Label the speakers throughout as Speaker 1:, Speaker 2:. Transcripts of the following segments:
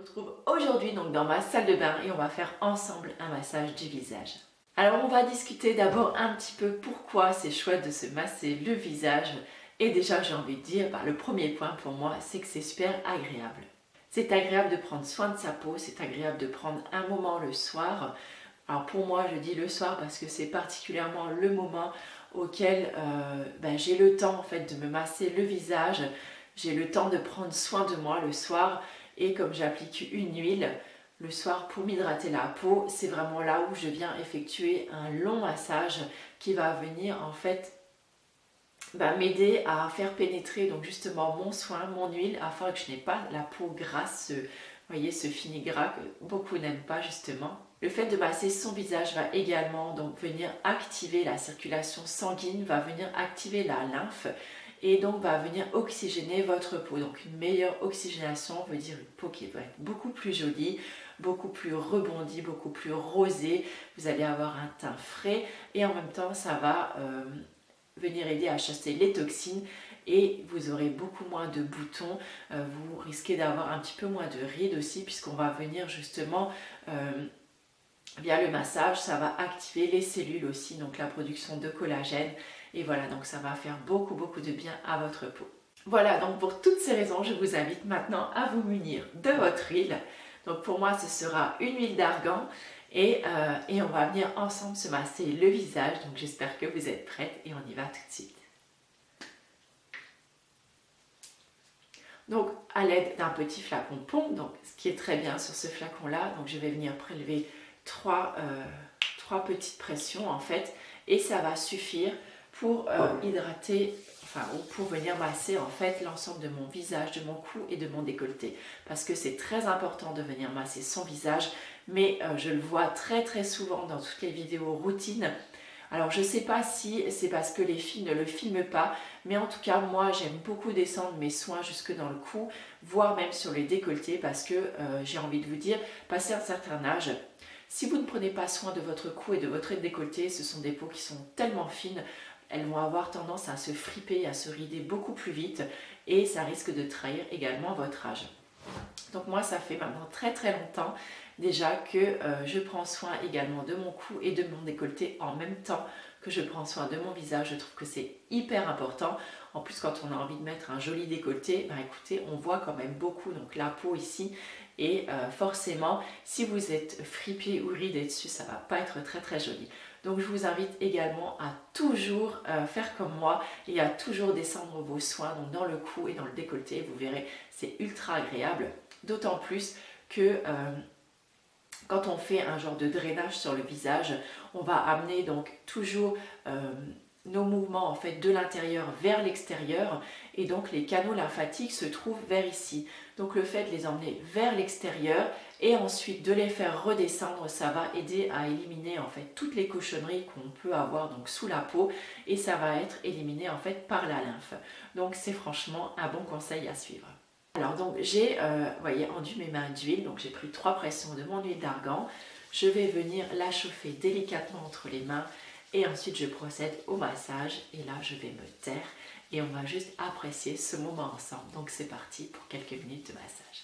Speaker 1: retrouve aujourd'hui donc dans ma salle de bain et on va faire ensemble un massage du visage. Alors on va discuter d'abord un petit peu pourquoi c'est chouette de se masser le visage. Et déjà j'ai envie de dire, le premier point pour moi c'est que c'est super agréable. C'est agréable de prendre soin de sa peau, c'est agréable de prendre un moment le soir. Alors pour moi je dis le soir parce que c'est particulièrement le moment auquel j'ai le temps en fait de me masser le visage. J'ai le temps de prendre soin de moi le soir et comme j'applique une huile le soir pour m'hydrater la peau, c'est vraiment là où je viens effectuer un long massage qui va venir en fait m'aider à faire pénétrer donc justement mon soin, mon huile afin que je n'ai pas la peau grasse, ce fini gras que beaucoup n'aiment pas justement. Le fait de masser son visage va également donc venir activer la circulation sanguine, va venir activer la lymphe et donc va venir oxygéner votre peau. Donc une meilleure oxygénation veut dire une peau qui va être beaucoup plus jolie, beaucoup plus rebondie, beaucoup plus rosée. Vous allez avoir un teint frais et en même temps ça va venir aider à chasser les toxines et vous aurez beaucoup moins de boutons, vous risquez d'avoir un petit peu moins de rides aussi puisqu'on va venir justement via le massage, ça va activer les cellules aussi, donc la production de collagène et voilà, donc ça va faire beaucoup de bien à votre peau. Voilà, donc pour toutes ces raisons, je vous invite maintenant à vous munir de votre huile. Donc pour moi, ce sera une huile d'argan et on va venir ensemble se masser le visage. Donc j'espère que vous êtes prêtes et on y va tout de suite. Donc à l'aide d'un petit flacon pompe, donc ce qui est très bien sur ce flacon là, donc je vais venir prélever trois petites pressions en fait et ça va suffire pour hydrater, ou pour venir masser en fait l'ensemble de mon visage, de mon cou et de mon décolleté parce que c'est très important de venir masser son visage mais je le vois très souvent dans toutes les vidéos routines. Alors je ne sais pas si c'est parce que les filles ne le filment pas, mais en tout cas moi j'aime beaucoup descendre mes soins jusque dans le cou, voire même sur les décolletés parce que j'ai envie de vous dire, passé un certain âge, si vous ne prenez pas soin de votre cou et de votre décolleté, ce sont des peaux qui sont tellement fines, elles vont avoir tendance à se friper, à se rider beaucoup plus vite et ça risque de trahir également votre âge. Donc moi ça fait maintenant très longtemps déjà que je prends soin également de mon cou et de mon décolleté en même temps que je prends soin de mon visage. Je trouve que c'est hyper important. En plus quand on a envie de mettre un joli décolleté, écoutez, on voit quand même beaucoup donc la peau ici et forcément si vous êtes fripé ou ridé dessus, ça va pas être très joli. Donc je vous invite également à toujours faire comme moi et à toujours descendre vos soins donc dans le cou et dans le décolleté. Vous verrez, c'est ultra agréable. D'autant plus que quand on fait un genre de drainage sur le visage, on va amener donc toujours nos mouvements en fait de l'intérieur vers l'extérieur et donc les canaux lymphatiques se trouvent vers ici. Donc le fait de les emmener vers l'extérieur et ensuite de les faire redescendre, ça va aider à éliminer en fait toutes les cochonneries qu'on peut avoir donc sous la peau et ça va être éliminé en fait par la lymphe. Donc c'est franchement un bon conseil à suivre. Alors donc j'ai enduit mes mains d'huile, donc j'ai pris 3 pressions de mon huile d'argan. Je vais venir la chauffer délicatement entre les mains et ensuite je procède au massage et là je vais me taire et on va juste apprécier ce moment ensemble. Donc c'est parti pour quelques minutes de massage.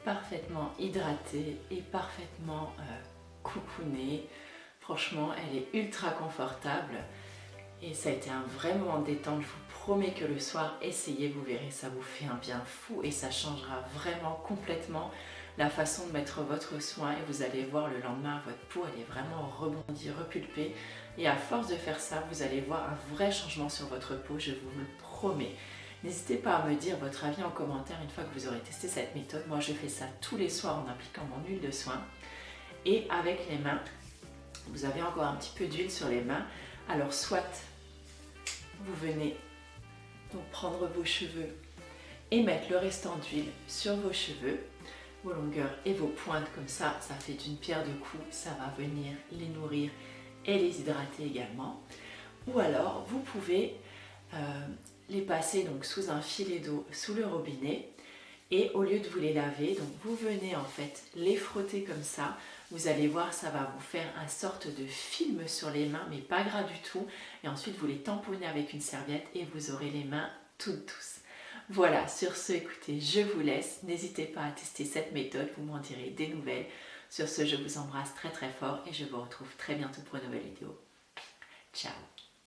Speaker 1: parfaitement hydratée et parfaitement coucounée. Franchement, elle est ultra confortable et ça a été un vrai moment de détente. Je vous promets que le soir, essayez, vous verrez, ça vous fait un bien fou et ça changera vraiment complètement la façon de mettre votre soin et vous allez voir le lendemain, votre peau, elle est vraiment rebondie, repulpée et à force de faire ça, vous allez voir un vrai changement sur votre peau, je vous le promets. N'hésitez pas à me dire votre avis en commentaire une fois que vous aurez testé cette méthode. Moi, je fais ça tous les soirs en appliquant mon huile de soin. Et avec les mains, vous avez encore un petit peu d'huile sur les mains. Alors, soit vous venez donc prendre vos cheveux et mettre le restant d'huile sur vos cheveux, vos longueurs et vos pointes. Comme ça, ça fait d'une pierre deux coups. Ça va venir les nourrir et les hydrater également. Ou alors, vous pouvez les passer donc sous un filet d'eau sous le robinet et au lieu de vous les laver, donc vous venez en fait les frotter comme ça, vous allez voir, ça va vous faire une sorte de film sur les mains mais pas gras du tout et ensuite vous les tamponnez avec une serviette et vous aurez les mains toutes douces. Voilà, sur ce, écoutez, je vous laisse, n'hésitez pas à tester cette méthode, vous m'en direz des nouvelles. Sur ce, je vous embrasse très très fort et je vous retrouve très bientôt pour une nouvelle vidéo. Ciao.